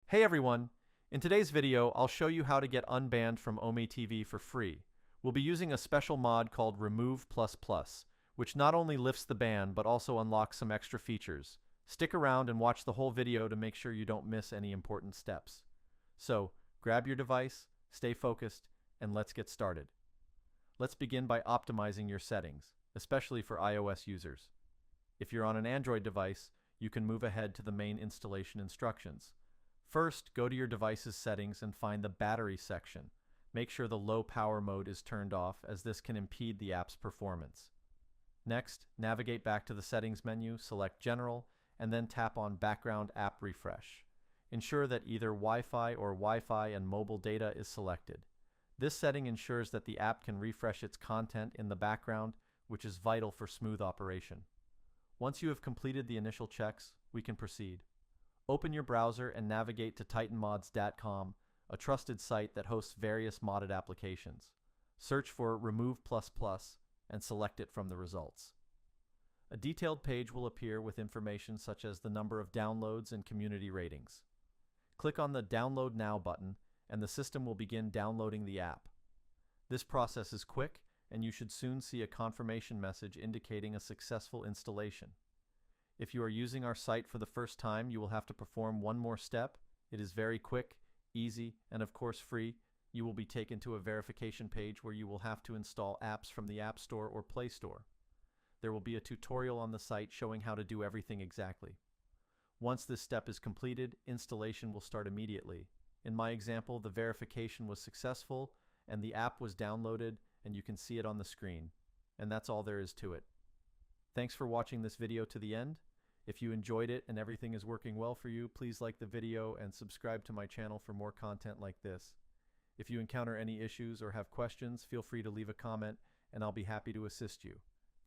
Hey everyone! In today's video, I'll show you how to get Unbanned from OmeTV for free. We'll be using a special mod called Remove++, which not only lifts the ban but also unlocks some extra features. Stick around and watch the whole video to make sure you don't miss any important steps. So, grab your device, stay focused, and let's get started. Let's begin by optimizing your settings, especially for iOS users. If you're on an Android device, you can move ahead to the main installation instructions. First, go to your device's settings and find the battery section. Make sure the low power mode is turned off, as this can impede the app's performance. Next, navigate back to the settings menu, select General, and then tap on Background App Refresh. Ensure that either Wi-Fi or Wi-Fi and mobile data is selected. This setting ensures that the app can refresh its content in the background, which is vital for smooth operation. Once you have completed the initial checks, we can proceed. Open your browser and navigate to titanmods.com, a trusted site that hosts various modded applications. Search for Remove++ and select it from the results. A detailed page will appear with information such as the number of downloads and community ratings. Click on the Download Now button and the system will begin downloading the app. This process is quick and you should soon see a confirmation message indicating a successful installation. If you are using our site for the first time, you will have to perform one more step. It is very quick, easy, and of course free. You will be taken to a verification page where you will have to install apps from the App Store or Play Store. There will be a tutorial on the site showing how to do everything exactly. Once this step is completed, installation will start immediately. In my example, the verification was successful and the app was downloaded and you can see it on the screen. And that's all there is to it. Thanks for watching this video to the end. If you enjoyed it and everything is working well for you, please like the video and subscribe to my channel for more content like this. If you encounter any issues or have questions, feel free to leave a comment and I'll be happy to assist you.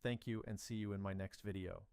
Thank you and see you in my next video.